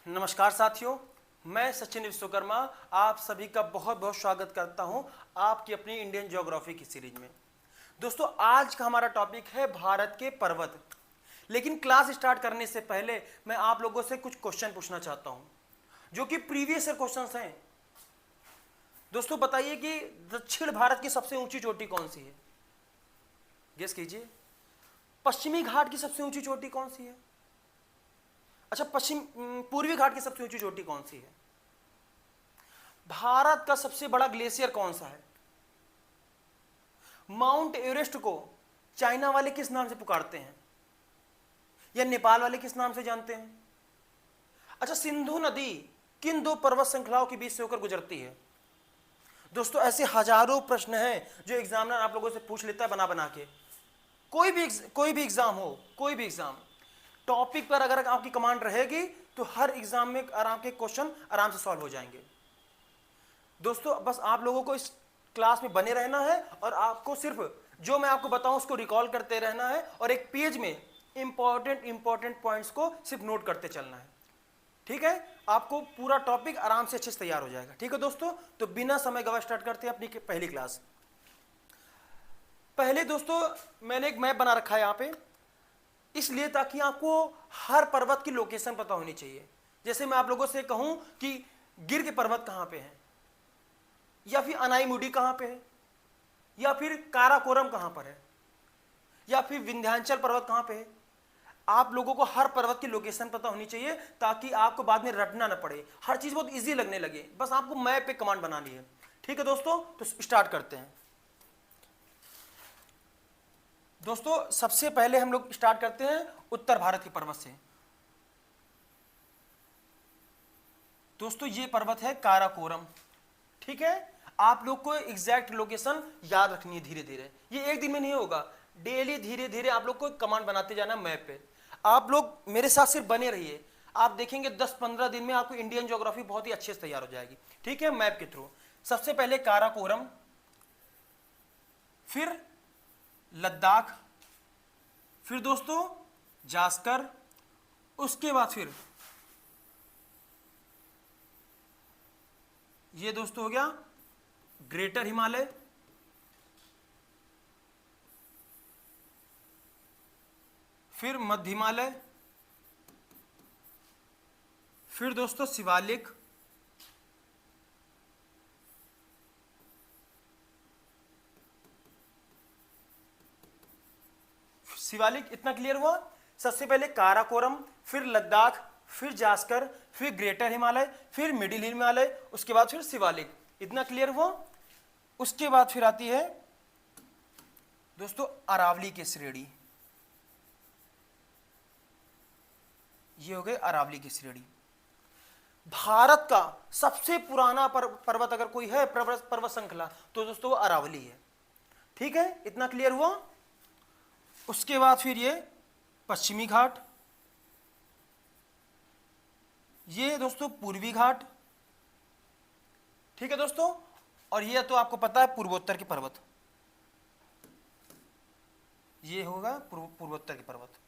नमस्कार साथियों, मैं सचिन विश्वकर्मा आप सभी का बहुत बहुत स्वागत करता हूं आपकी अपनी इंडियन ज्योग्राफी की सीरीज में। दोस्तों, आज का हमारा टॉपिक है भारत के पर्वत। लेकिन क्लास स्टार्ट करने से पहले मैं आप लोगों से कुछ क्वेश्चन पूछना चाहता हूं जो कि प्रीवियस ईयर क्वेश्चंस हैं। दोस्तों, बताइए कि दक्षिण भारत की सबसे ऊंची चोटी कौन सी है? गेस कीजिए। पश्चिमी घाट की सबसे ऊंची चोटी कौन सी है? अच्छा, पूर्वी घाट की सबसे ऊंची चोटी कौन सी है? भारत का सबसे बड़ा ग्लेशियर कौन सा है? माउंट एवरेस्ट को चाइना वाले किस नाम से पुकारते हैं या नेपाल वाले किस नाम से जानते हैं? अच्छा, सिंधु नदी किन दो पर्वत श्रृंखलाओं के बीच से होकर गुजरती है? दोस्तों, ऐसे हजारों प्रश्न हैं जो एग्जामिनर आप लोगों से पूछ लेता है बना बना के। कोई भी एग्जाम हो, कोई भी एग्जाम, टॉपिक पर अगर आपकी कमांड रहेगी तो हर एग्जाम में आराम के क्वेश्चन आराम से सॉल्व हो जाएंगे। दोस्तों, बस आप लोगों को इस क्लास में बने रहना है और आपको सिर्फ जो मैं आपको बताऊं उसको रिकॉल करते रहना है और एक पेज में इंपॉर्टेंट पॉइंट्स को सिर्फ नोट करते चलना है। ठीक है? आपको पूरा टॉपिक आराम से अच्छे से तैयार हो जाएगा। ठीक है दोस्तों, तो बिना समय गवा स्टार्ट करते हैं अपनी पहली क्लास। पहले दोस्तों, मैंने एक मैप बना रखा है यहाँ पे, इसलिए ताकि आपको हर पर्वत की लोकेशन पता होनी चाहिए। जैसे मैं आप लोगों से कहूं कि गिर के पर्वत कहां पे हैं, या फिर अनाईमुडी कहां पे है, या फिर काराकोरम कहां पर है, या फिर विंध्याचल पर्वत कहां पे है। आप लोगों को हर पर्वत की लोकेशन पता होनी चाहिए ताकि आपको बाद में रटना ना पड़े, हर चीज बहुत इजी लगने लगे। बस आपको मैप पे कमांड बनानी है। ठीक है दोस्तों, तो स्टार्ट करते हैं। दोस्तों, सबसे पहले हम लोग स्टार्ट करते हैं उत्तर भारत के पर्वत से। दोस्तों, ये पर्वत है काराकोरम। ठीक है? आप लोग को एग्जैक्ट लोकेशन याद रखनी है धीरे धीरे, ये एक दिन में नहीं होगा। डेली धीरे धीरे आप लोग को कमांड बनाते जाना मैप पे। आप लोग मेरे साथ सिर्फ बने रहिए, आप देखेंगे 10-15 दिन में आपको इंडियन ज्योग्राफी बहुत ही अच्छे से तैयार हो जाएगी। ठीक है? मैप के थ्रू सबसे पहले काराकोरम, फिर लद्दाख, फिर दोस्तों जास्कर, उसके बाद फिर ये दोस्तों हो गया ग्रेटर हिमालय, फिर मध्य हिमालय, फिर दोस्तों शिवालिक, शिवालिक। इतना क्लियर हुआ? सबसे पहले काराकोरम, फिर लद्दाख, फिर जास्कर, फिर ग्रेटर हिमालय, फिर मिडिल हिमालय, उसके बाद फिर शिवालिक। इतना क्लियर हुआ? उसके बाद फिर आती है दोस्तों अरावली की श्रेणी। ये हो गए अरावली की श्रेणी। भारत का सबसे पुराना पर्वत अगर कोई है, पर्वत श्रृंखला, तो दोस्तों वो अरावली है। ठीक है? इतना क्लियर हुआ? उसके बाद फिर ये पश्चिमी घाट, ये दोस्तों पूर्वी घाट। ठीक है दोस्तों? और ये तो आपको पता है पूर्वोत्तर के पर्वत, ये होगा पूर्वोत्तर के पर्वत।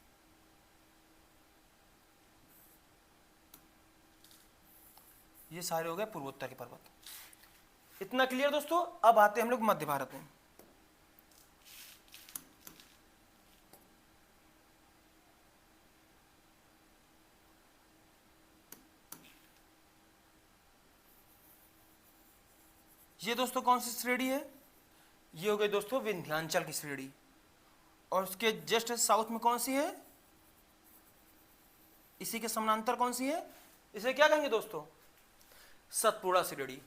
ये सारे हो गए पूर्वोत्तर के पर्वत। इतना क्लियर दोस्तों? अब आते हैं हम लोग मध्य भारत में। ये दोस्तों कौन सी श्रेणी है? ये हो गई दोस्तों विंध्याचल की श्रेणी। और उसके जस्ट साउथ में कौन सी है? इसी के समानांतर कौन सी है? इसे क्या कहेंगे दोस्तों? सतपुड़ा श्रेणी।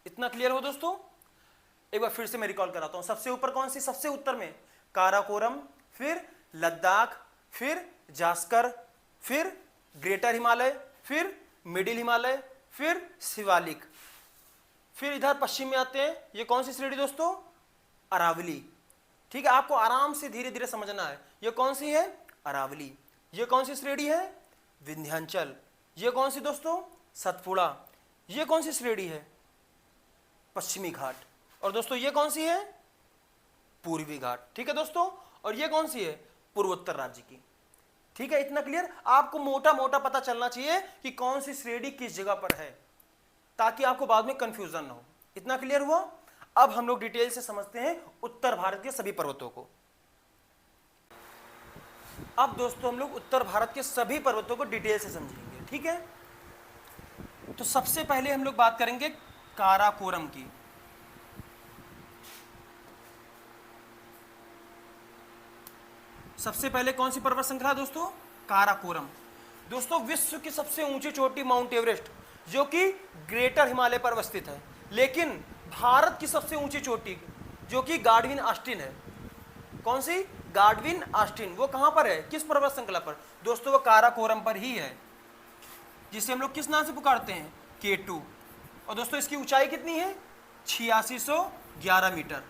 इतना क्लियर हो दोस्तों? एक बार फिर से मैं रिकॉल कराता हूं। सबसे ऊपर कौन सी? सबसे उत्तर में काराकोरम, फिर लद्दाख, फिर जास्कर, फिर ग्रेटर हिमालय, फिर मिडिल हिमालय, फिर शिवालिक। फिर इधर पश्चिम में आते हैं, ये कौन सी श्रेणी दोस्तों? अरावली। ठीक है? आपको आराम से धीरे धीरे समझना है। ये कौन सी है? अरावली। ये कौन सी श्रेणी है? विंध्याचल। ये कौन सी दोस्तों? सतपुड़ा। ये कौन सी श्रेणी है? पश्चिमी घाट। और दोस्तों ये कौन सी है? पूर्वी घाट। ठीक है दोस्तों? और ये कौन सी है? पूर्वोत्तर राज्य की। ठीक है, इतना क्लियर। आपको मोटा मोटा पता चलना चाहिए कि कौन सी श्रेणी किस जगह पर है, ताकि आपको बाद में कंफ्यूजन ना हो। इतना क्लियर हुआ। अब हम लोग डिटेल से समझते हैं उत्तर भारत के सभी पर्वतों को। अब दोस्तों हम लोग उत्तर भारत के सभी पर्वतों को डिटेल से समझेंगे, ठीक है। तो सबसे पहले हम लोग बात करेंगे काराकोरम की। सबसे पहले कौन सी पर्वत श्रृंखला दोस्तों? काराकोरम। दोस्तों विश्व की सबसे ऊंची चोटी माउंट एवरेस्ट, जो कि ग्रेटर हिमालय पर अवस्थित है, लेकिन भारत की सबसे ऊंची चोटी जो कि गार्डविन ऑस्टिन है, कौन सी? गार्डविन ऑस्टिन, वो कहां पर है, किस पर्वत श्रृंखला पर? दोस्तों वो काराकोरम पर ही है, जिसे हम लोग किस नाम से पुकारते हैं? K2। और दोस्तों इसकी ऊंचाई कितनी है? 8611 मीटर।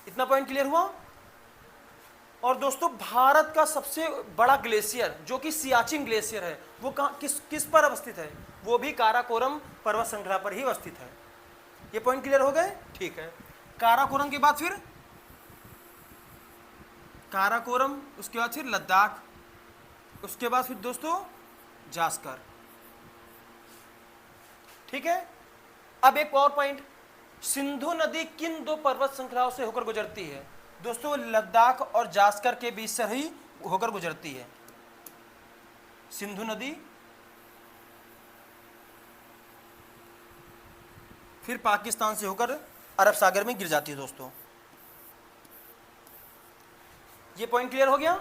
इतना पॉइंट क्लियर हुआ। और दोस्तों भारत का सबसे बड़ा ग्लेशियर जो कि सियाचिन ग्लेशियर है, वो कहाँ किस पर अवस्थित है? वो भी काराकोरम पर्वत श्रृंखला पर ही अवस्थित है। ये पॉइंट क्लियर हो गए? ठीक है। काराकोरम के बाद फिर काराकोरम, उसके बाद फिर लद्दाख, उसके बाद फिर दोस्तों जास्कर, ठीक है। अब एक और पॉइंट, सिंधु नदी किन दो पर्वत श्रृंखलाओं से होकर गुजरती है? दोस्तों लद्दाख और जास्कर के बीच से ही होकर गुजरती है सिंधु नदी। फिर पाकिस्तान से होकर अरब सागर में गिर जाती है दोस्तों। ये पॉइंट क्लियर हो गया।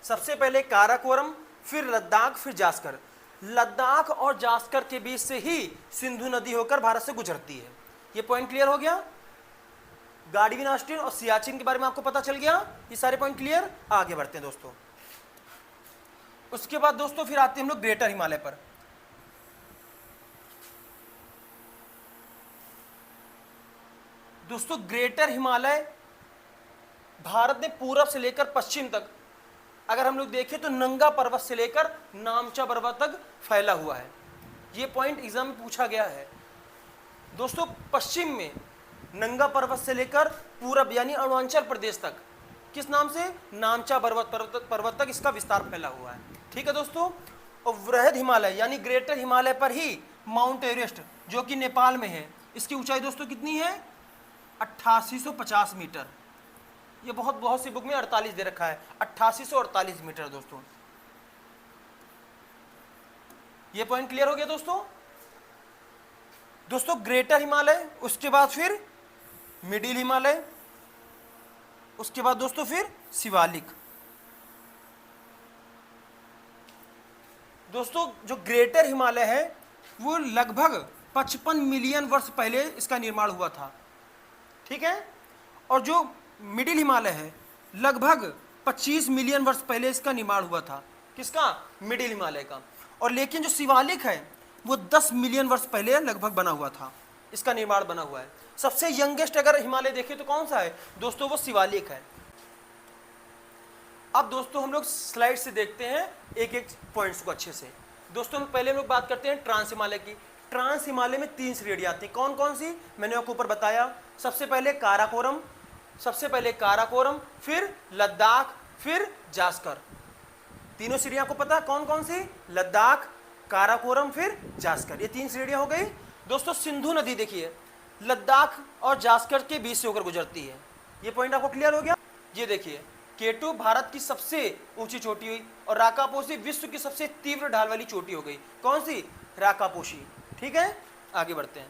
सबसे पहले काराकोरम, फिर लद्दाख, फिर जास्कर। लद्दाख और जास्कर के बीच से ही सिंधु नदी होकर भारत से गुजरती है। ये पॉइंट क्लियर हो गया। गार्डविन ऑस्टिन और सियाचिन के बारे में आपको पता चल गया। ये सारे पॉइंट क्लियर। आगे बढ़ते हैं दोस्तों। उसके बाद दोस्तों फिर आते हैं हम लोग ग्रेटर हिमालय पर। दोस्तों ग्रेटर हिमालय भारत में पूरब से लेकर पश्चिम तक अगर हम लोग देखें तो नंगा पर्वत से लेकर नामचा पर्वत तक फैला हुआ है। ये पॉइंट एग्जाम में पूछा गया है दोस्तों। पश्चिम में नंगा पर्वत से लेकर पूरब यानी अरुणाचल प्रदेश तक किस नाम से? नामचा पर्वत तक इसका विस्तार फैला हुआ है, ठीक है दोस्तों। और वृहद हिमालय यानी ग्रेटर हिमालय पर ही माउंट एवरेस्ट जो कि नेपाल में है, इसकी ऊंचाई दोस्तों कितनी है? 8850 मीटर। ये बहुत सी बुक में 48 दे रखा है, 8848 मीटर दोस्तों। ये पॉइंट क्लियर हो गया दोस्तों। दोस्तों ग्रेटर हिमालय, उसके बाद फिर मिडिल हिमालय, उसके बाद दोस्तों फिर शिवालिक। दोस्तों जो ग्रेटर हिमालय है वो लगभग 55 मिलियन वर्ष पहले इसका निर्माण हुआ था, ठीक है। और जो मिडिल हिमालय है लगभग 25 मिलियन वर्ष पहले इसका निर्माण हुआ था। किसका? मिडिल हिमालय का। और लेकिन जो शिवालिक है वो 10 मिलियन वर्ष पहले लगभग बना हुआ था, इसका निर्माण बना हुआ है। सबसे यंगेस्ट अगर हिमालय देखें तो कौन सा है दोस्तों? वो शिवालिक है। अब दोस्तों हम लोग स्लाइड से देखते हैं एक एक पॉइंट्स को अच्छे से। दोस्तों पहले हम लोग बात करते हैं ट्रांस हिमालय की। ट्रांस हिमालय में 3 श्रेणी आती है। कौन कौन सी? मैंने आपको ऊपर बताया। सबसे पहले काराकोरम, फिर लद्दाख, फिर जास्कर। तीनों श्रेणियां आपको पता है कौन कौन सी? लद्दाख, काराकोरम, फिर जास्कर। ये 3 श्रेणियां हो गई दोस्तों। सिंधु नदी देखिए लद्दाख और जास्कर के बीच से होकर गुजरती है। ये पॉइंट आपको क्लियर हो गया। ये देखिए K2 भारत की सबसे ऊंची चोटी हुई और राकापोशी विश्व की सबसे तीव्र ढाल वाली चोटी हो गई। कौन सी? राकापोशी, ठीक है। आगे बढ़ते हैं।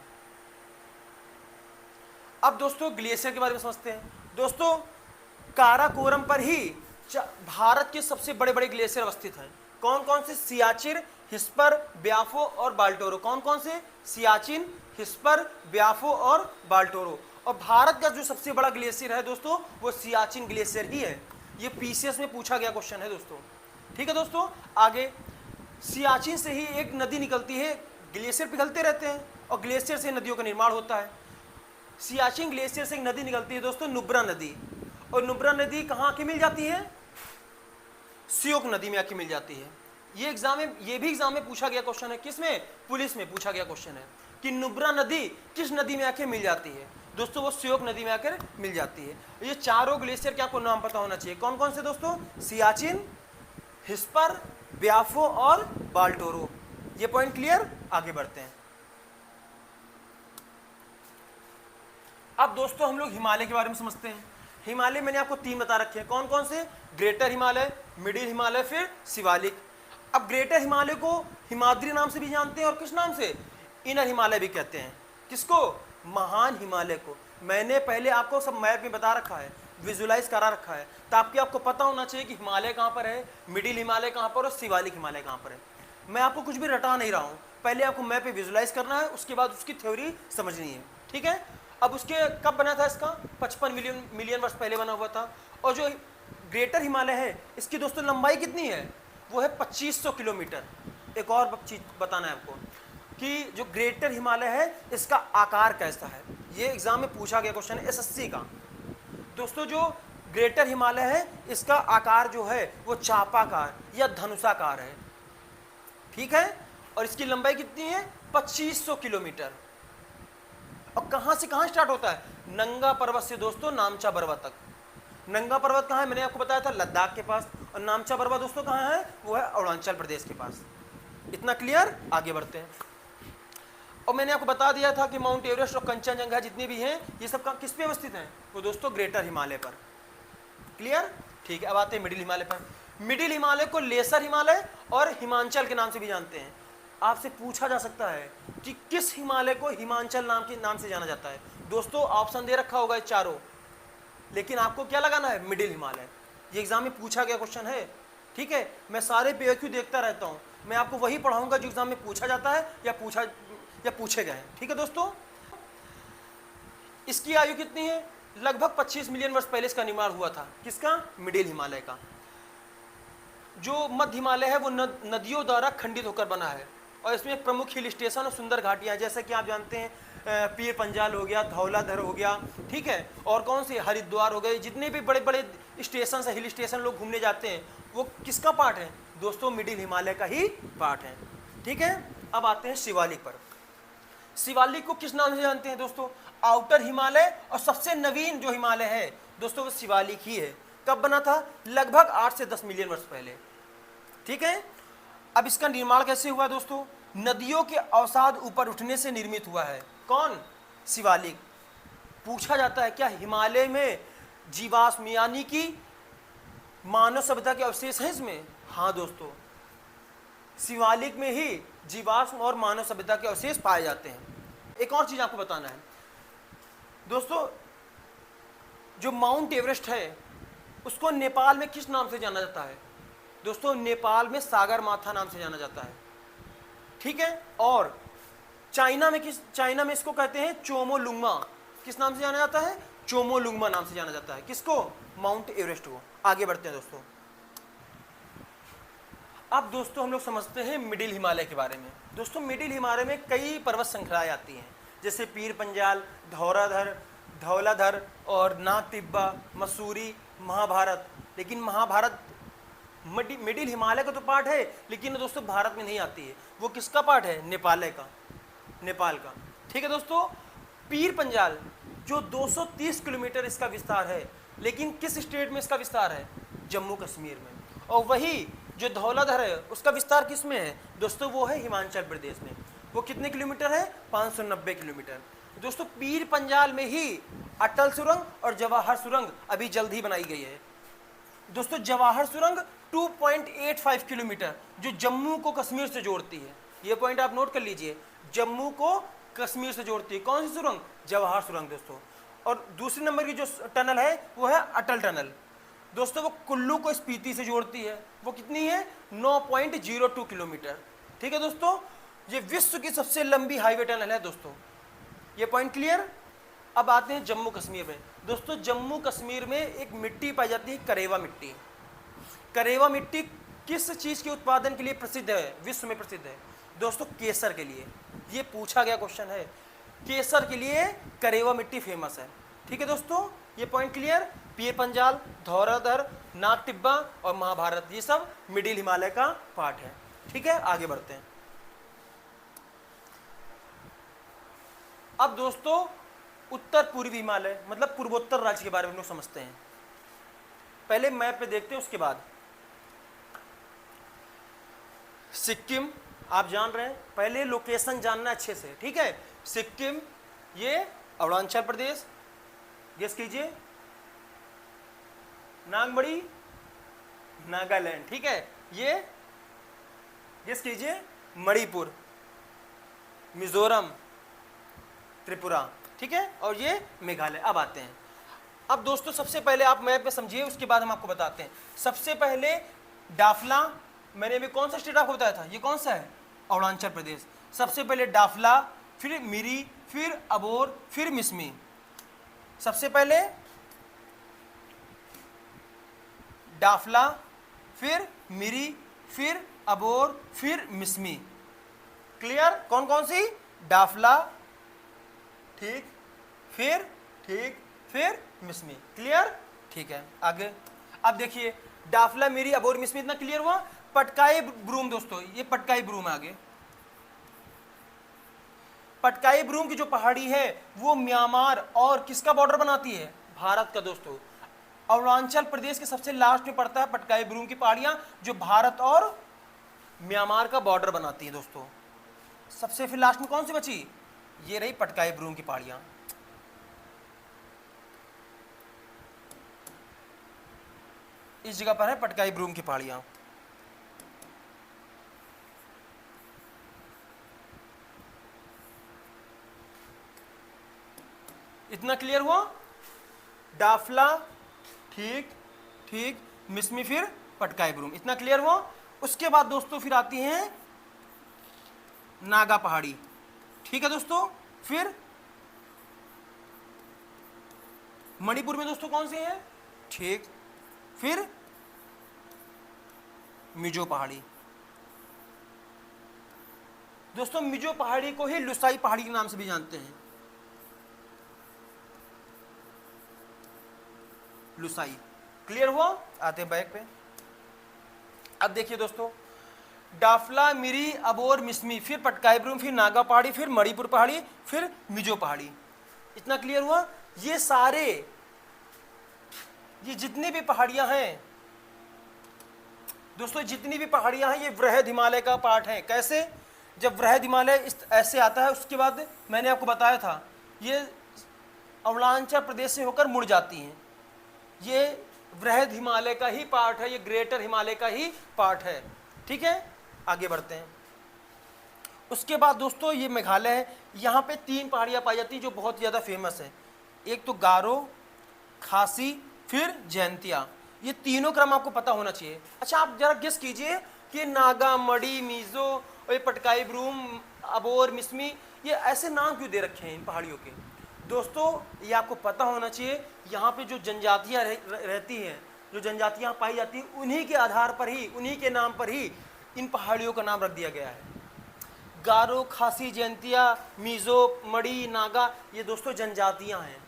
अब दोस्तों ग्लेशियर के बारे में समझते हैं। दोस्तों काराकोरम पर ही भारत के सबसे बड़े बड़े ग्लेशियर अवस्थित हैं। कौन कौन से? सियाचिन, हिस्पर, ब्याफो और बाल्टोरो। कौन कौन से? सियाचिन, हिस्पर, ब्याफो और बाल्टोरो। और भारत का जो सबसे बड़ा ग्लेशियर है दोस्तों वो सियाचिन ग्लेशियर ही है। ये पीसीएस में पूछा गया क्वेश्चन है दोस्तों, ठीक है दोस्तों। आगे सियाचिन से ही एक नदी निकलती है, ग्लेशियर पिघलते रहते हैं और ग्लेशियर से नदियों का निर्माण होता है। सियाचिन ग्लेशियर से एक नदी निकलती है दोस्तों, नुब्रा नदी। और नुब्रा नदी कहाँ आके मिल जाती है? श्योक नदी में आके मिल जाती है। ये भी एग्जाम में पूछा गया क्वेश्चन है। किसमें? पुलिस में पूछा गया क्वेश्चन है कि नुब्रा नदी किस नदी में आके मिल जाती है? दोस्तों वो श्योक नदी में आकर मिल जाती है। ये चारों ग्लेशियर क्या आपको नाम पता होना चाहिए, कौन कौन से दोस्तों? सियाचिन, हिस्पर, ब्याफो और बाल्टोरो। ये पॉइंट क्लियर? आगे बढ़ते हैं। अब दोस्तों हम लोग हिमालय के बारे में समझते हैं। हिमालय मैंने आपको 3 बता रखे हैं, कौन कौन से? ग्रेटर हिमालय, मिडिल हिमालय, फिर शिवालिक। अब ग्रेटर हिमालय को हिमाद्री नाम से भी जानते हैं और किस नाम से? इनर हिमालय भी कहते हैं। किसको? महान हिमालय को। मैंने पहले आपको सब मैप में बता रखा है, विजुलाइज करा रखा है, ताकि आपको पता होना चाहिए कि हिमालय कहाँ पर है, मिडिल हिमालय कहाँ पर और शिवालिक हिमालय कहाँ पर है। मैं आपको कुछ भी रटा नहीं रहा हूँ, पहले आपको मैप पे विजुलाइज करना है, उसके बाद उसकी थ्योरी समझनी है, ठीक है। अब उसके कब बना था इसका? 55 मिलियन वर्ष पहले बना हुआ था। और जो ग्रेटर हिमालय है इसकी दोस्तों लंबाई कितनी है? वो है 2500 किलोमीटर। एक और चीज बताना है आपको कि जो ग्रेटर हिमालय है इसका आकार कैसा है। ये एग्जाम में पूछा गया क्वेश्चन है एसएससी का। दोस्तों जो ग्रेटर हिमालय है इसका आकार जो है वो चापाकार या धनुषाकार है, ठीक है। और इसकी लंबाई कितनी है? 2500 किलोमीटर। और कहां से कहां स्टार्ट होता है? नंगा पर्वत से दोस्तों नामचा बरवा तक। नंगा पर्वत कहां है? मैंने आपको बताया था लद्दाख के पास। और नामचा बरवा दोस्तों कहां है? वो है अरुणाचल प्रदेश के पास। इतना क्लियर? आगे बढ़ते हैं। और मैंने आपको बता दिया था कि माउंट एवरेस्ट और कंचनजंगा जितने भी हैं ये सब किस पे अवस्थित हैं? वो दोस्तों ग्रेटर हिमालय पर। क्लियर? ठीक है। अब आते हैं मिडिल हिमालय पर। मिडिल हिमालय को लेसर हिमालय और हिमांचल के नाम से भी जानते हैं। आपसे पूछा जा सकता है कि किस हिमालय को हिमांचल नाम से जाना जाता है। दोस्तों ऑप्शन दे रखा होगा चारों, लेकिन आपको क्या लगाना है? मिडिल हिमालय। ये एग्जाम में पूछा गया क्वेश्चन है, ठीक है। मैं सारे पीएक्यू देखता रहता हूँ, मैं आपको वही पढ़ाऊंगा जो एग्जाम में पूछा जाता है या पूछे गए हैं, ठीक है दोस्तों। इसकी आयु कितनी है? लगभग 25 मिलियन वर्ष पहले इसका निर्माण हुआ था। किसका? मिडिल हिमालय का। जो मध्य हिमालय है वो नदियों द्वारा खंडित होकर बना है और इसमें प्रमुख हिल स्टेशन और सुंदर घाटियां, जैसे कि आप जानते हैं पीर पंजाल हो गया, धौलाधर हो गया, ठीक है। और कौन से? हरिद्वार हो गए। जितने भी बड़े बड़े स्टेशन है, हिल स्टेशन लोग घूमने जाते हैं, वो किसका पार्ट है? दोस्तों मिडिल हिमालय का ही पार्ट है, ठीक है। अब आते हैं शिवालिक पर। शिवालिक को किस नाम से जानते हैं दोस्तों? आउटर हिमालय। और सबसे नवीन जो हिमालय है दोस्तों वो शिवालिक ही है। कब बना था? लगभग 8 से 10 मिलियन वर्ष पहले, ठीक है। अब इसका निर्माण कैसे हुआ दोस्तों? नदियों के अवसाद ऊपर उठने से निर्मित हुआ है। कौन? शिवालिक। पूछा जाता है क्या हिमालय में जीवाश्म यानी कि मानव सभ्यता के अवशेष हैं इसमें? हाँ दोस्तों, शिवालिक में ही जीवाश्म और मानव सभ्यता के अवशेष पाए जाते हैं। एक और चीज आपको बताना है दोस्तों, जो माउंट एवरेस्ट है उसको नेपाल में किस नाम से जाना जाता है? दोस्तों नेपाल में सागर माथा नाम से जाना जाता है, ठीक है। और चाइना में इसको कहते हैं चोमोलुंगमा। किस नाम से जाना जाता है? चोमोलुंगमा नाम से जाना जाता है। किसको? माउंट एवरेस्ट को। आगे बढ़ते हैं दोस्तों। अब दोस्तों हम लोग समझते हैं मिडिल हिमालय के बारे में। दोस्तों मिडिल हिमालय में कई पर्वत श्रृंखलाएं आती हैं, जैसे पीर पंजाल, धौलाधर और नाग टिब्बा, मसूरी, महाभारत। लेकिन महाभारत मिडिल हिमालय का तो पार्ट है, लेकिन दोस्तों भारत में नहीं आती है। वो किसका पार्ट है? नेपाल का, ठीक है दोस्तों। पीर पंजाल जो 230 किलोमीटर इसका विस्तार है, लेकिन किस स्टेट में इसका विस्तार है? जम्मू कश्मीर में। और वही जो धौलाधर है उसका विस्तार किस में है दोस्तों? वो है हिमाचल प्रदेश में। वो कितने किलोमीटर है? 590 किलोमीटर। दोस्तों पीर पंजाल में ही अटल सुरंग और जवाहर सुरंग अभी जल्द ही बनाई गई है। दोस्तों जवाहर सुरंग 2.85 किलोमीटर जो जम्मू को कश्मीर से जोड़ती है। ये पॉइंट आप नोट कर लीजिए, जम्मू को कश्मीर से जोड़ती है। कौन सी सुरंग? जवाहर सुरंग दोस्तों। और दूसरे नंबर की जो टनल है वो है अटल टनल। दोस्तों वो कुल्लू को स्पीति से जोड़ती है। वो कितनी है? 9.02 किलोमीटर, ठीक है दोस्तों। ये विश्व की सबसे लंबी हाईवे टनल है दोस्तों। ये पॉइंट क्लियर। अब आते हैं जम्मू कश्मीर में। दोस्तों जम्मू कश्मीर में एक मिट्टी पाई जाती है, करेवा मिट्टी। करेवा मिट्टी किस चीज के उत्पादन के लिए प्रसिद्ध है? विश्व में प्रसिद्ध है दोस्तों केसर के लिए। ये पूछा गया क्वेश्चन है, केसर के लिए करेवा मिट्टी फेमस है, ठीक है दोस्तों। ये पॉइंट क्लियर। पीर पंजाल, धौलाधर, नाग टिब्बा और महाभारत ये सब मिडिल हिमालय का पार्ट है। ठीक है, आगे बढ़ते हैं। अब दोस्तों उत्तर पूर्वी हिमालय मतलब पूर्वोत्तर राज्य के बारे में हम लोग समझते हैं। पहले मैप पे देखते हैं, उसके बाद सिक्किम आप जान रहे हैं, पहले लोकेशन जानना अच्छे से, ठीक है। सिक्किम, ये अरुणाचल प्रदेश, गेस कीजिए, नागबड़ी नागालैंड, ठीक है, ये गेस कीजिए मणिपुर, मिजोरम, त्रिपुरा, ठीक है, और ये मेघालय। अब आते हैं, अब दोस्तों सबसे पहले आप मैप में समझिए, उसके बाद हम आपको बताते हैं। सबसे पहले डाफला, मैंने अभी कौन सा स्टेट आपको बताया था, ये कौन सा है, अरुणाचल प्रदेश। सबसे पहले डाफला, फिर मिरी, फिर अबोर, फिर मिसमी। सबसे पहले डाफला, फिर मिरी, फिर अबोर, फिर मिसमी। क्लियर, कौन कौन सी, डाफला, ठीक, फिर मिसमी। क्लियर, ठीक है, आगे। अब देखिए डाफला, मिरी, अबोर, मिसमी, इतना क्लियर हुआ। पटकाई ब्रूम दोस्तों, ये पटकाई ब्रूम है। आगे पटकाई ब्रूम की जो पहाड़ी है वो म्यांमार और किसका बॉर्डर बनाती है, भारत का दोस्तों। अरुणाचल प्रदेश के सबसे लास्ट में पड़ता है पटकाई ब्रूम की पहाड़ियां, जो भारत और म्यांमार का बॉर्डर बनाती है दोस्तों। सबसे फिर लास्ट में कौन सी बची, ये रही पटकाई ब्रूम की पहाड़ियां। इस जगह पर है पटकाई ब्रूम की पहाड़ियां। इतना क्लियर हुआ, डाफला, ठीक, मिसमी, फिर पटकाई ब्रूम, इतना क्लियर हुआ। उसके बाद दोस्तों फिर आती हैं नागा पहाड़ी, ठीक है दोस्तों। फिर मणिपुर में दोस्तों कौन सी है, ठीक, फिर मिजो पहाड़ी। दोस्तों मिजो पहाड़ी को ही लुसाई पहाड़ी के नाम से भी जानते हैं, लुसाई। क्लियर हुआ, आते हैं बैक पे। अब देखिए दोस्तों, डाफला, मिरी, अबोर, मिसमी, फिर पटकाई ब्रूम, फिर नागा पहाड़ी, फिर मणिपुर पहाड़ी, फिर मिजो पहाड़ी। इतना क्लियर हुआ। ये सारे, ये जितनी भी पहाड़ियां हैं दोस्तों, जितनी भी पहाड़ियां हैं ये वृहद हिमालय का पार्ट है। कैसे, जब वृहद हिमालय इस ऐसे आता है, उसके बाद मैंने आपको बताया था ये अरुणाचल प्रदेश से होकर मुड़ जाती हैं। ये वृहद हिमालय का ही पार्ट है, ये ग्रेटर हिमालय का ही पार्ट है, ठीक है, आगे बढ़ते हैं। उसके बाद दोस्तों ये मेघालय है, यहाँ पे 3 पहाड़ियाँ पाई जाती हैं जो बहुत ज़्यादा फेमस है। एक तो गारो, खासी, फिर जयंतिया। ये तीनों क्रम आपको पता होना चाहिए। अच्छा आप जरा गेस कीजिए कि नागा, मड़ी, मिजो और ये पटकाई ब्रूम, अबोर, मिसमी, ये ऐसे नाम क्यों दे रखे हैं इन पहाड़ियों के। दोस्तों ये आपको पता होना चाहिए, यहाँ पे जो जनजातियाँ रहती हैं, जो जनजातियाँ पाई जाती हैं, उन्हीं के आधार पर ही, उन्हीं के नाम पर ही इन पहाड़ियों का नाम रख दिया गया है। गारो, खासी, जयंतिया, मिजो, मड़ी, नागा, ये दोस्तों जनजातियाँ हैं,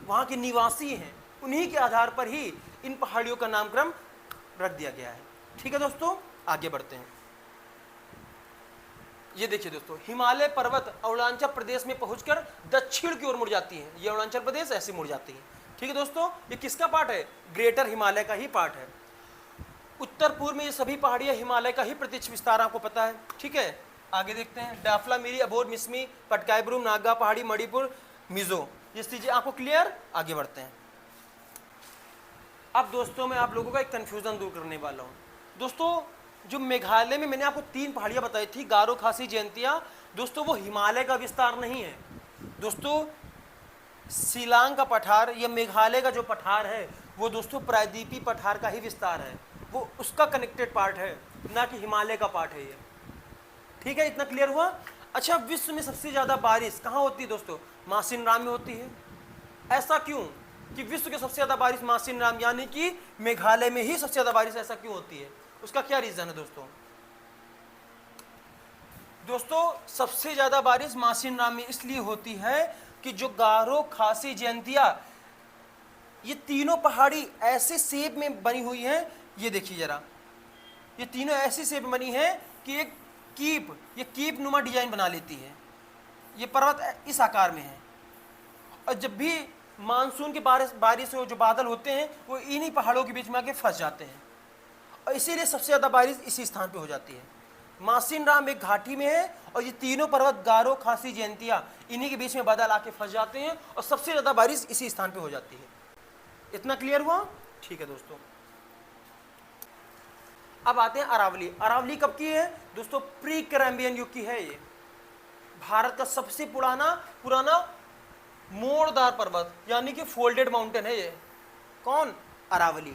वहाँ के निवासी हैं, उन्हीं के आधार पर ही इन पहाड़ियों का नामकरण रख दिया गया है। ठीक है दोस्तों, आगे बढ़ते हैं। ये देखिए दोस्तों, हिमालय पर्वत अरुणाचल प्रदेश में पहुंचकर दक्षिण की ओर मुड़ जाती है। ये अरुणाचल प्रदेश ऐसे मुड़ जाती है। ठीक है दोस्तों, ये किसका पार्ट है, ग्रेटर हिमालय का ही पार्ट है। उत्तर पूर्व में ये सभी पहाड़ियां हिमालय का ही प्रत्यक्ष विस्तार आपको पता है। ठीक है, आगे देखते हैं। डाफला, मिरी, अबोर, मिसमी, पटकाई ब्रूम, नागा पहाड़ी, मणिपुर, मिजो, ये चीजें आपको क्लियर। आगे बढ़ते हैं। अब दोस्तों मैं आप लोगों का एक कंफ्यूजन दूर करने वाला हूँ। दोस्तों जो मेघालय में मैंने आपको 3 पहाड़ियां बताई थी, गारो, खासी, जयंतिया, दोस्तों वो हिमालय का विस्तार नहीं है। दोस्तों शिलांग का पठार या मेघालय का जो पठार है वो दोस्तों प्रायद्वीपीय पठार का ही विस्तार है, वो उसका कनेक्टेड पार्ट है, ना कि हिमालय का पार्ट है ये। ठीक है, इतना क्लियर हुआ। अच्छा, विश्व में सबसे ज्यादा बारिश कहाँ होती है दोस्तों, मासिन राम में होती है। ऐसा क्यों कि विश्व के सबसे ज्यादा बारिश मासिन राम यानी कि मेघालय में ही सबसे ज्यादा बारिश ऐसा क्यों होती है, उसका क्या रीजन है दोस्तों। दोस्तों सबसे ज्यादा बारिश मासिन राम में इसलिए होती है कि जो गारो, खासी, जयंतिया, ये तीनों पहाड़ी ऐसे शेप में बनी हुई हैं। ये देखिए जरा, ये तीनों ऐसी शेप में बनी हैं कि एक ये कीप नुमा डिजाइन बना लेती है। ये पर्वत इस आकार में है, और जब भी मानसून की बारिश जो बादल होते हैं वो इन्हीं पहाड़ों के बीच में आके फंस जाते हैं, और इसीलिए सबसे ज़्यादा बारिश इसी स्थान पे हो जाती है। मासिन राम एक घाटी में है, और ये तीनों पर्वत गारो, खासी, जयंतिया, इन्हीं के बीच में बादल आके फंस जाते हैं, और सबसे ज़्यादा बारिश इसी स्थान पे हो जाती है। इतना क्लियर हुआ? ठीक है दोस्तों, अब आते हैं अरावली। अरावली कब की है दोस्तों? प्री कैम्ब्रियन युग की है। ये भारत का सबसे पुराना मोड़दार पर्वत यानी कि फोल्डेड माउंटेन है ये। कौन? अरावली।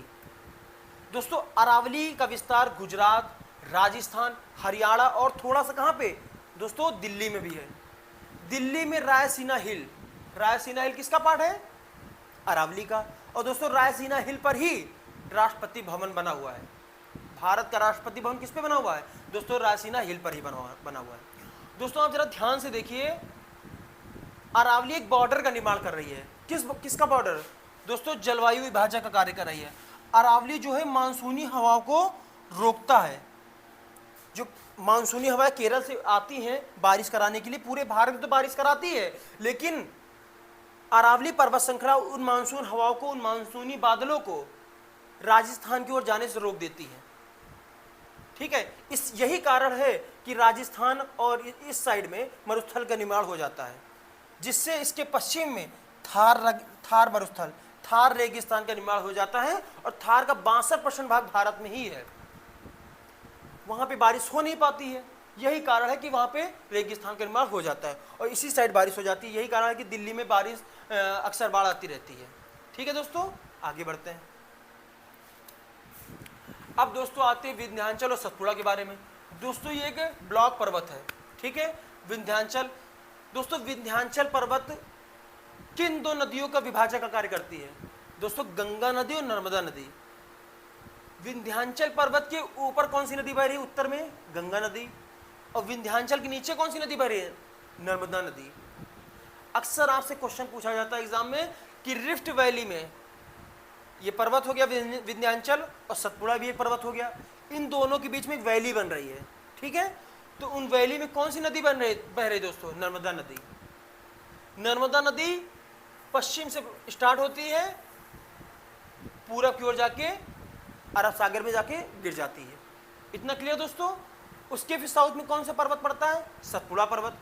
दोस्तों अरावली का विस्तार गुजरात, राजस्थान, हरियाणा और थोड़ा सा कहां पे दोस्तों? दिल्ली में भी है। दिल्ली में रायसीना हिल किसका पार्ट है? अरावली का। और दोस्तों रायसीना हिल पर ही राष्ट्रपति भवन बना हुआ है। भारत का राष्ट्रपति भवन किस पे बना हुआ है दोस्तों? रायसीना हिल पर ही बना हुआ है। दोस्तों आप जरा ध्यान से देखिए, अरावली एक बॉर्डर का निर्माण कर रही है। किसका बॉर्डर दोस्तों? जलवायु विभाजक का कार्य कर रही है। अरावली जो है मानसूनी हवाओं को रोकता है। जो मानसूनी हवाएं केरल से आती हैं बारिश कराने के लिए, पूरे भारत में तो बारिश कराती है, लेकिन अरावली पर्वत श्रृंखला उन मानसून हवाओं को, उन मानसूनी बादलों को राजस्थान की ओर जाने से रोक देती है। ठीक है, यही कारण है कि राजस्थान और इस साइड में मरुस्थल का निर्माण हो जाता है, जिससे इसके पश्चिम में थार मरुस्थल, थार रेगिस्तान का निर्माण हो जाता है, और थार का 62% भाग भारत में ही है। वहां पे बारिश हो नहीं पाती है, यही कारण है कि वहां पे रेगिस्तान का निर्माण हो जाता है, और इसी साइड बारिश हो जाती है। यही कारण है कि दिल्ली में बारिश अक्सर बाढ़ आती रहती है। ठीक है दोस्तों, आगे बढ़ते हैं। अब दोस्तों आते हैं विंध्याचल और सतपुड़ा के बारे में। दोस्तों ये एक ब्लॉक पर्वत है। ठीक है, विंध्याचल। दोस्तों विंध्याचल पर्वत किन दो नदियों का विभाजक का कार्य करती है दोस्तों? गंगा नदी और नर्मदा नदी। विंध्याचल पर्वत के ऊपर कौन सी नदी बह रही है? उत्तर में गंगा नदी। और विंध्याचल के नीचे कौन सी नदी बह रही है? नर्मदा नदी। अक्सर आपसे क्वेश्चन पूछा जाता है एग्जाम में कि रिफ्ट वैली में, ये पर्वत हो गया विंध्याचल, और सतपुड़ा भी एक पर्वत हो गया, इन दोनों के बीच में एक वैली बन रही है। ठीक है, तो उन वैली में कौन सी नदी बह रही दोस्तों? नर्मदा नदी। नर्मदा नदी पश्चिम से स्टार्ट होती है, पूरब की ओर जाके अरब सागर में जाके गिर जाती है। इतना क्लियर दोस्तों? उसके फिर साउथ में कौन सा पर्वत पड़ता है? सतपुड़ा पर्वत।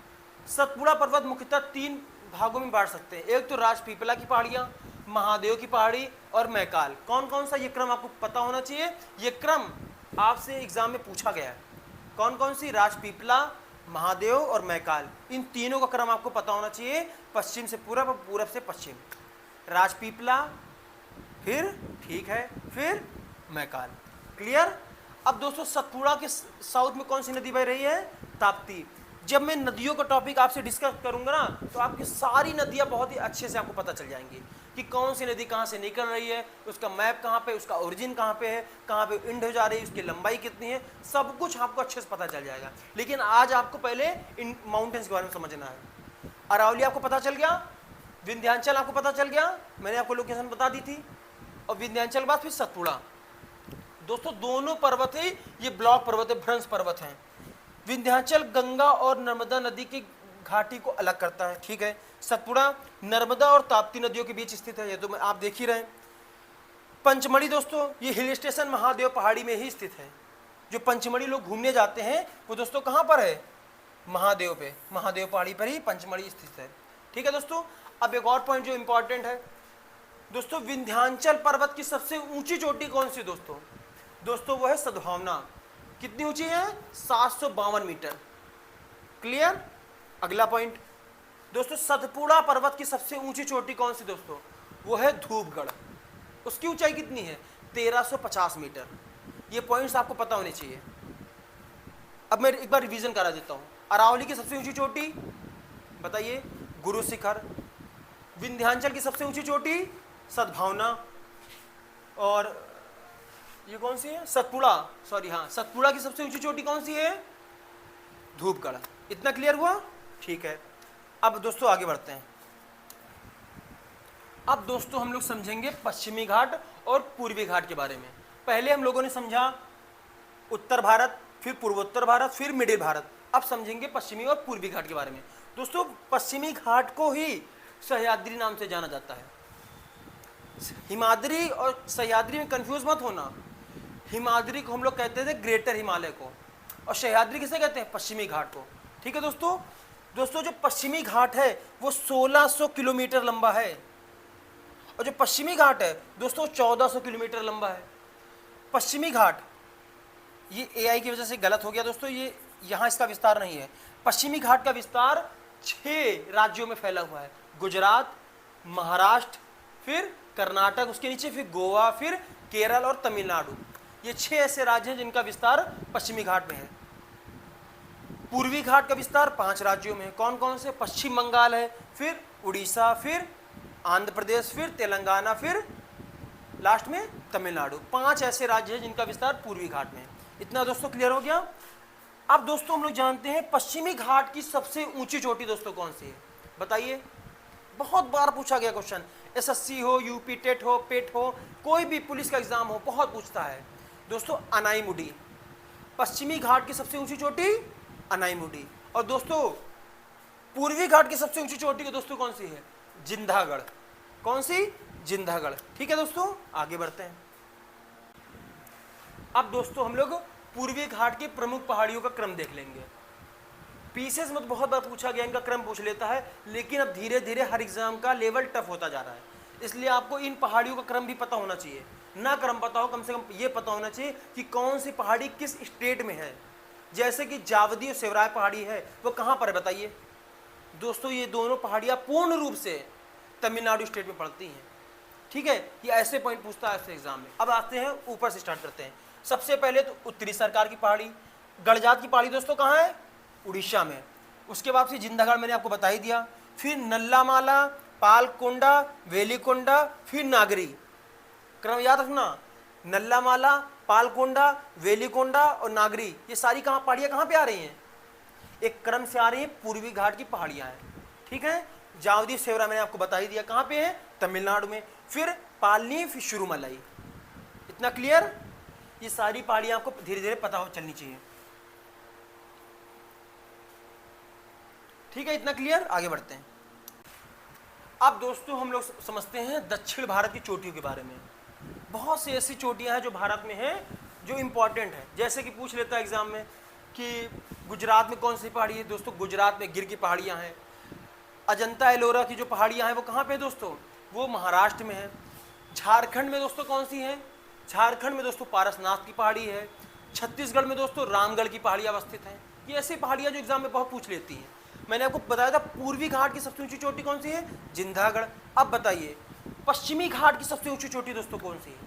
सतपुड़ा पर्वत मुख्यतः 3 भागों में बांट सकते हैं। एक तो राजपीपला की पहाड़ियां, महादेव की पहाड़ी और मैकाल। कौन कौन सा? ये क्रम आपको पता होना चाहिए, ये क्रम आपसे एग्जाम में पूछा गया है। कौन कौन सी? राजपीपला, महादेव और मैकाल। इन तीनों का क्रम आपको पता होना चाहिए, पश्चिम से पूरब और पूरब से पश्चिम। राजपीपला, फिर ठीक है, फिर मैकाल। क्लियर? अब दोस्तों सतपुड़ा के साउथ में कौन सी नदी बह रही है? ताप्ती। जब मैं नदियों का टॉपिक आपसे डिस्कस करूंगा ना, तो आपकी सारी नदियां बहुत ही अच्छे से आपको पता चल जाएंगी कि कौन सी नदी कहां से निकल रही है, उसका मैप कहां पे, उसका ओरिजिन कहां पे है, कहां पे एंड हो जा रही है, उसकी लंबाई कितनी है, सब कुछ आपको अच्छे से पता चल जाएगा। लेकिन आज आपको पहले इन माउंटेन्स के बारे में समझना है। अरावली आपको पता चल गया, विंध्याचल आपको पता चल गया, मैंने आपको लोकेशन बता दी थी, और विंध्याचल के बाद फिर सतपुड़ा। दोस्तों दोनों पर्वत है, ये ब्लॉक पर्वत है, भ्रंश पर्वत हैं। विंध्याचल गंगा और नर्मदा नदी की घाटी को अलग करता है। ठीक है, सतपुड़ा नर्मदा और ताप्ती नदियों के बीच स्थित है, ये तो आप देख ही रहे हैं। पंचमढ़ी दोस्तों ये हिल स्टेशन महादेव पहाड़ी में ही स्थित है। जो पंचमढ़ी लोग घूमने जाते हैं वो दोस्तों कहाँ पर है? महादेव पे, महादेव पहाड़ी पर ही पंचमढ़ी स्थित है। ठीक है दोस्तों, अब एक और पॉइंट जो इंपॉर्टेंट है दोस्तों, विंध्याचल पर्वत की सबसे ऊंची चोटी कौन सी दोस्तों? दोस्तों वो है सद्भावना। कितनी ऊंची है? 752 मीटर। क्लियर? अगला पॉइंट दोस्तों, सतपुड़ा पर्वत की सबसे ऊंची चोटी कौन सी दोस्तों? वो है धूपगढ़। उसकी ऊंचाई कितनी है? 1350 मीटर। ये पॉइंट्स आपको पता होने चाहिए। अब मैं एक बार रिवीजन करा देता हूं। अरावली की सबसे ऊंची चोटी बताइए? गुरु शिखर। विंध्याचल की सबसे ऊंची चोटी सद्भावना, और ये कौन सी है? सतपुड़ा, सॉरी हाँ, सतपुड़ा की सबसे ऊंची चोटी कौन सी है? धूपगढ़। इतना क्लियर हुआ? ठीक है, अब दोस्तों आगे बढ़ते हैं। अब दोस्तों हम लोग समझेंगे पश्चिमी घाट और पूर्वी घाट के बारे में। पहले हम लोगों ने समझा उत्तर भारत, फिर पूर्वोत्तर भारत, फिर मिडिल भारत। अब समझेंगे पश्चिमी और पूर्वी घाट के बारे में। दोस्तों पश्चिमी घाट को ही सह्याद्री नाम से जाना जाता है। हिमाद्री और सह्याद्री में कंफ्यूज मत होना। हिमाद्री को हम लोग कहते थे ग्रेटर हिमालय को, और सह्याद्री किसे कहते हैं? पश्चिमी घाट को। ठीक है दोस्तों। दोस्तों जो पश्चिमी घाट है वो 1600 किलोमीटर लंबा है, और जो पश्चिमी घाट है दोस्तों 1400 किलोमीटर लंबा है। पश्चिमी घाट, ये एआई की वजह से गलत हो गया दोस्तों, ये यहाँ इसका विस्तार नहीं है। पश्चिमी घाट का विस्तार 6 राज्यों में फैला हुआ है। गुजरात, महाराष्ट्र, फिर कर्नाटक, उसके नीचे फिर गोवा, फिर केरल और तमिलनाडु। ये 6 ऐसे राज्य हैं जिनका विस्तार पश्चिमी घाट में है। पूर्वी घाट का विस्तार 5 राज्यों में है। कौन कौन से? पश्चिम बंगाल है, फिर उड़ीसा, फिर आंध्र प्रदेश, फिर तेलंगाना, फिर लास्ट में तमिलनाडु। 5 ऐसे राज्य हैं जिनका विस्तार पूर्वी घाट में है। इतना दोस्तों क्लियर हो गया। अब दोस्तों हम लोग जानते हैं पश्चिमी घाट की सबसे ऊंची चोटी दोस्तों कौन सी है? बताइए। बहुत बार पूछा गया क्वेश्चन, एसएससी हो, यूपी टेट हो, पेट हो, कोई भी पुलिस का एग्जाम हो, बहुत पूछता है दोस्तों। अनाईमुडी, पश्चिमी घाट की सबसे ऊंची चोटी अनाईमुडी। और दोस्तों पूर्वी घाट की सबसे ऊंची चोटी दोस्तों कौन सी है? जिंदागढ़। कौन सी? जिंदागढ़। ठीक है दोस्तों, आगे बढ़ते हैं। अब दोस्तों हम लोग पूर्वी घाट की प्रमुख पहाड़ियों का क्रम देख लेंगे। पीसेस में बहुत बार पूछा गया, इनका क्रम पूछ लेता है, लेकिन अब धीरे धीरे हर एग्जाम का लेवल टफ होता जा रहा है, इसलिए आपको इन पहाड़ियों का क्रम भी पता होना चाहिए। ना क्रम पता हो, कम से कम ये पता होना चाहिए कि कौन सी पहाड़ी किस स्टेट में है। जैसे कि जावदी और सेवराय पहाड़ी है, वो कहाँ पर है बताइए दोस्तों? ये दोनों पहाड़ियाँ पूर्ण रूप से तमिलनाडु स्टेट में पड़ती हैं। ठीक है, ये ऐसे पॉइंट पूछता है ऐसे एग्जाम में। अब आते हैं ऊपर से स्टार्ट करते हैं। सबसे पहले तो उत्तरी सरकार की पहाड़ी, गड़जात की पहाड़ी दोस्तों कहाँ है? उड़ीसा में। उसके बाद फिर जिंदागढ़ मैंने आपको बता ही दिया, फिर नल्लामाला, पालकोंडा, वेलिकोंडा, फिर नागरी। क्रम याद रखना, नल्लामाला, पालकोंडा, वेलिकोंडा और नागरी, ये सारी पहाड़ियाँ कहाँ पे आ रही हैं? एक क्रम से आ रही हैं, पूर्वी घाट की पहाड़ियाँ हैं। ठीक है, जावदी सेवरा मैंने आपको बता ही दिया कहाँ पे है? तमिलनाडु में। फिर पालनी, फिर शुरुमलाई। इतना क्लियर? ये सारी पहाड़ियाँ आपको धीरे धीरे पता हो चलनी चाहिए। ठीक है, इतना क्लियर? आगे बढ़ते हैं। अब दोस्तों हम लोग समझते हैं दक्षिण भारत की चोटियों के बारे में। बहुत सी ऐसी चोटियां हैं जो भारत में हैं जो इंपॉर्टेंट है। जैसे कि पूछ लेता है एग्जाम में कि गुजरात में कौन सी पहाड़ी है? दोस्तों गुजरात में गिर की पहाड़ियां हैं। अजंता एलोरा की जो पहाड़ियां हैं वो कहाँ पे दोस्तों? वो महाराष्ट्र में है। झारखंड में दोस्तों कौन सी है? झारखंड में दोस्तों पारसनाथ की पहाड़ी है। छत्तीसगढ़ में दोस्तों रामगढ़ की पहाड़ियाँ अवस्थित हैं। ये ऐसी पहाड़ियाँ जो एग्जाम में बहुत पूछ लेती हैं। मैंने आपको बताया था पूर्वी घाट की सबसे ऊंची चोटी कौन सी है? जिंदागढ़। अब बताइए पश्चिमी घाट की सबसे ऊंची चोटी दोस्तों कौन सी है?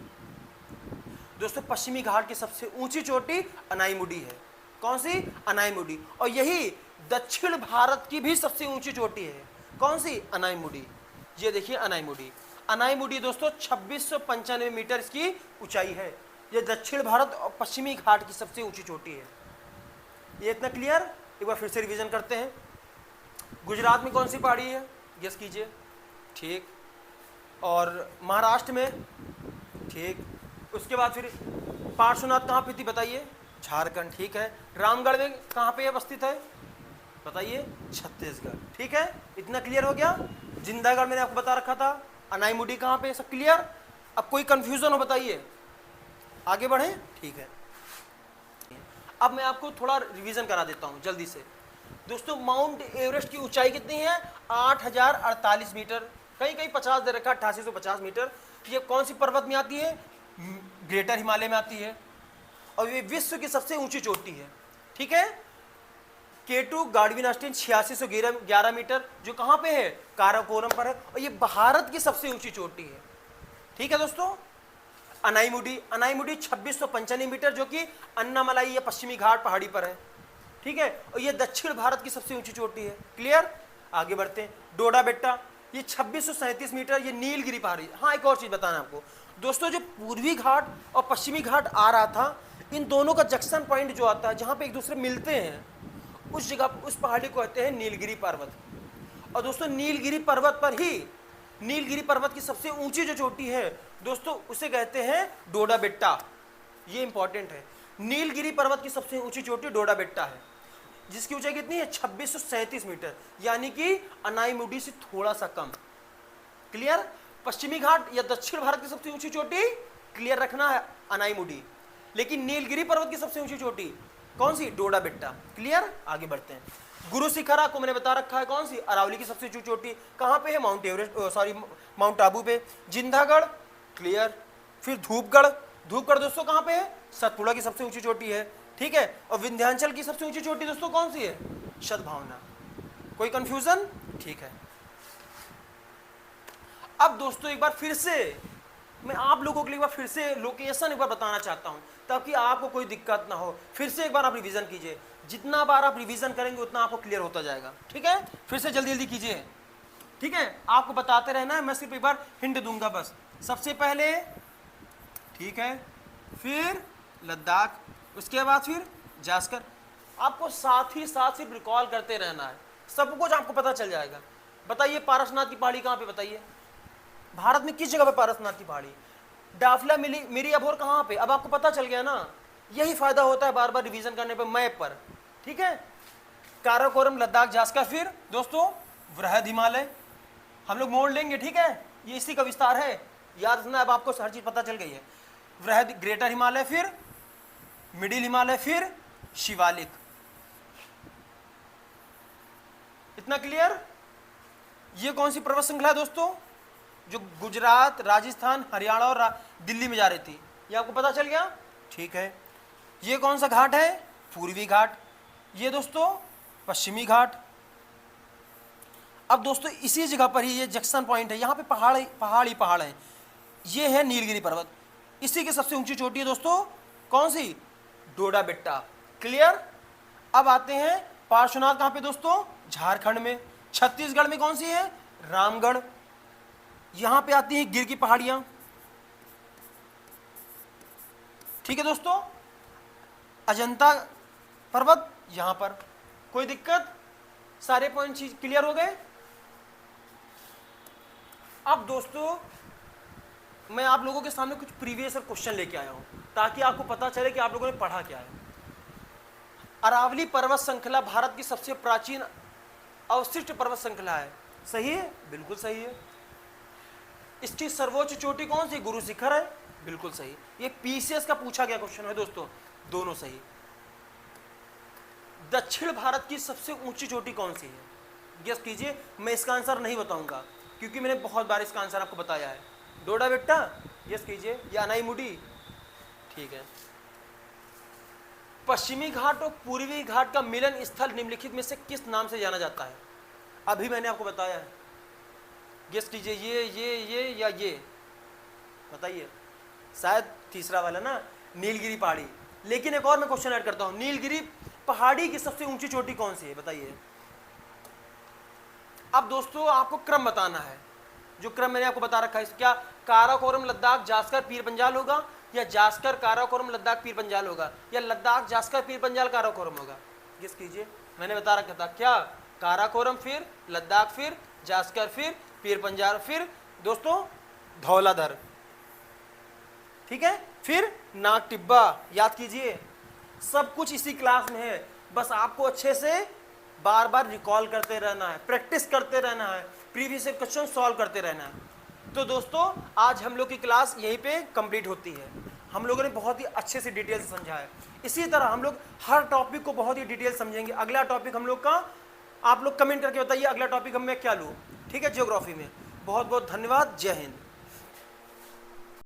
दोस्तों पश्चिमी घाट की सबसे ऊंची चोटी अनाईमुडी है। कौन सी? अनाईमुडी। और यही दक्षिण भारत की भी सबसे ऊंची चोटी है। कौन सी? अनाईमुडी। ये देखिए अनाईमुडी। अनाईमुडी दोस्तों 2695 मीटर इसकी ऊंचाई है। ये दक्षिण भारत और पश्चिमी घाट की सबसे ऊंची चोटी है। ये इतना क्लियर? एक बार फिर से रिवीजन करते हैं। गुजरात में कौन सी पहाड़ी है? गेस कीजिए। ठीक। और महाराष्ट्र में? ठीक। उसके बाद फिर पार्श्वनाथ कहाँ पे थी बताइए? झारखंड। ठीक है। रामगढ़ में कहाँ पे अवस्थित है बताइए? छत्तीसगढ़। ठीक है, इतना क्लियर हो गया। जिंदागढ़ मैंने आपको बता रखा था। अनाईमुडी कहाँ पे? सब क्लियर? अब कोई कंफ्यूजन हो बताइए, आगे बढ़े। ठीक है, अब मैं आपको थोड़ा रिवीजन करा देता हूँ जल्दी से। दोस्तों माउंट एवरेस्ट की ऊंचाई कितनी है? 8048 मीटर। कहीं कहीं 50 दे रखा, 8850 मीटर। ये कौन सी पर्वत में आती है? ग्रेटर हिमालय में आती है, और ये विश्व की सबसे ऊंची चोटी है। ठीक है। K2 गार्डविन आस्टीन 8611 मीटर, जो कहाँ पे है? काराकोरम पर है, और ये भारत की सबसे ऊंची चोटी है। ठीक है दोस्तों। अनाईमुडी 2695 मीटर, जो कि अन्नामलाई या पश्चिमी घाट पहाड़ी पर है। ठीक है, और ये दक्षिण भारत की सबसे ऊंची चोटी है। क्लियर? आगे बढ़ते हैं। डोडा बेट्टा ये 2637 मीटर, ये नीलगिरी पहाड़ी। हाँ, एक और चीज बताना आपको दोस्तों, जो पूर्वी घाट और पश्चिमी घाट आ रहा था, इन दोनों का जंक्शन पॉइंट जो आता है जहाँ पे एक दूसरे मिलते हैं, उस जगह उस पहाड़ी को कहते हैं नीलगिरी पर्वत। और दोस्तों नीलगिरी पर्वत पर ही, नीलगिरी पर्वत की सबसे ऊंची जो चोटी है दोस्तों, उसे कहते हैं डोडा बेट्टा। ये इंपॉर्टेंट है। नीलगिरी पर्वत की सबसे ऊंची चोटी डोडा बेट्टा है, जिसकी ऊंचाई कितनी है 2637 मीटर, यानी कि अनाईमुडी से थोड़ा सा कम। क्लियर। पश्चिमी घाट या दक्षिण भारत की सबसे ऊंची चोटी क्लियर रखना है अनाईमुडी, लेकिन नीलगिरी पर्वत की सबसे ऊंची चोटी कौन सी, डोडा बेट्टा। क्लियर। आगे बढ़ते हैं। गुरु शिखर आपको मैंने बता रखा है कौन सी, अरावली की सबसे ऊंची चोटी कहां पे है, mount Everest, sorry mount Abu पे। जिंदागढ़। क्लियर। फिर धूपगढ़, धूपगढ़ दोस्तों कहां पे है, सतपुड़ा की सबसे ऊंची चोटी है। ठीक है। और विंध्याचल की सबसे ऊंची चोटी दोस्तों कौन सी है, सद्भावना। कोई कंफ्यूजन। ठीक है। अब दोस्तों एक बार फिर से मैं आप लोगों के लिए एक बार फिर से लोकेशन एक बार बताना चाहता हूं, ताकि आपको कोई दिक्कत ना हो। फिर से एक बार आप रिवीजन कीजिए, जितना बार आप रिवीजन करेंगे उतना आपको क्लियर होता जाएगा। ठीक है। फिर से जल्दी जल्दी कीजिए। ठीक है। आपको बताते रहना है, मैं सिर्फ एक बार हिंट दूंगा बस। सबसे पहले, ठीक है, फिर लद्दाख, उसके बाद फिर जास्कर। आपको साथ ही साथ सिर्फ रिकॉल करते रहना है, सब कुछ आपको पता चल जाएगा। बताइए पारसनाथ की पहाड़ी कहाँ पे, बताइए भारत में किस जगह पे पारसनाथ की पहाड़ी, डाफला मिली मिरी अभोर कहाँ पे, अब आपको पता चल गया ना। यही फायदा होता है बार बार रिवीजन करने पे मैप पर। ठीक है। काराकोरम, लद्दाख, जास्कर, फिर दोस्तों वृहद हिमालय हम लोग मोड़ लेंगे। ठीक है। ये इसी का विस्तार है, याद रखना। अब आपको हर चीज पता चल गई है। वृहद ग्रेटर हिमालय, फिर मिडिल हिमालय, फिर शिवालिक। इतना क्लियर। ये कौन सी पर्वत श्रृंखला है दोस्तों, जो गुजरात, राजस्थान, हरियाणा और दिल्ली में जा रही थी, ये आपको पता चल गया। ठीक है। ये कौन सा घाट है, पूर्वी घाट। ये दोस्तों पश्चिमी घाट। अब दोस्तों इसी जगह पर ही ये जंक्शन पॉइंट है, यहाँ पे पहाड़ ही पहाड़ है। ये है नीलगिरी पर्वत, इसी की सबसे ऊंची चोटी है दोस्तों कौन सी, डोडा बेट्टा। क्लियर। अब आते हैं पार्श्वनाथ कहाँ पे दोस्तों, झारखंड में। छत्तीसगढ़ में कौन सी है, रामगढ़। यहां पे आती है गिर की पहाड़ियां। ठीक है दोस्तों। अजंता पर्वत यहां पर। कोई दिक्कत, सारे पॉइंट चीज क्लियर हो गए। अब दोस्तों मैं आप लोगों के सामने कुछ प्रीवियस क्वेश्चन लेके आया हूं, ताकि आपको पता चले कि आप लोगों ने पढ़ा क्या है। अरावली पर्वत श्रृंखला भारत की सबसे प्राचीन अवशिष्ट पर्वत श्रृंखला है, सही है, बिल्कुल सही है। इसकी सर्वोच्च चोटी कौन सी, गुरु शिखर है, बिल्कुल सही। ये पीसीएस का पूछा गया क्वेश्चन है दोस्तों, दोनों सही। दक्षिण भारत की सबसे ऊंची चोटी कौन सी है, गेस कीजिए। मैं इसका आंसर नहीं बताऊंगा, क्योंकि मैंने बहुत बार इसका आंसर आपको बताया है। डोडा बेट्टा, गेस कीजिए, या अनाईमुडी। ठीक है। पश्चिमी घाट और पूर्वी घाट का मिलन स्थल निम्नलिखित में से किस नाम से जाना जाता है, अभी मैंने आपको बताया है। गेस कीजिए, ये या ये, बताइए। शायद तीसरा वाला ना, नीलगिरी पहाड़ी। लेकिन एक और मैं क्वेश्चन ऐड करता हूं, नीलगिरी पहाड़ी की सबसे ऊंची चोटी कौन सी है, बताइए। अब दोस्तों आपको क्रम बताना है, जो क्रम मैंने आपको बता रखा है। क्या काराकोरम, लद्दाख, जास्कर, पीर पंजाल होगा, या जास्कर, काराकोरम, लद्दाख, पीर पंजाल होगा, या लद्दाख, जास्कर, पीर पंजाल, काराकोरम होगा। गेस कीजिए, मैंने बता रखा था क्या, काराकोरम, फिर लद्दाख, फिर जास्कर, फिर पीर पंजाल, फिर दोस्तों धौलाधर। ठीक है। फिर नाग टिब्बा, याद कीजिए। सब कुछ इसी क्लास में है, बस आपको अच्छे से बार बार रिकॉल करते रहना है, प्रैक्टिस करते रहना है, प्रीवियस क्वेश्चन सॉल्व करते रहना है। तो दोस्तों आज हम लोग की क्लास यहीं पे कंप्लीट होती है। हम लोगों ने बहुत ही अच्छे से डिटेल से समझा है। इसी तरह हम लोग हर टॉपिक को बहुत ही डिटेल समझेंगे। अगला टॉपिक हम लोग का, आप लोग कमेंट करके बताइए अगला टॉपिक हम मैं क्या लूँ। ठीक है, ज्योग्राफी में। बहुत बहुत धन्यवाद। जय हिंद।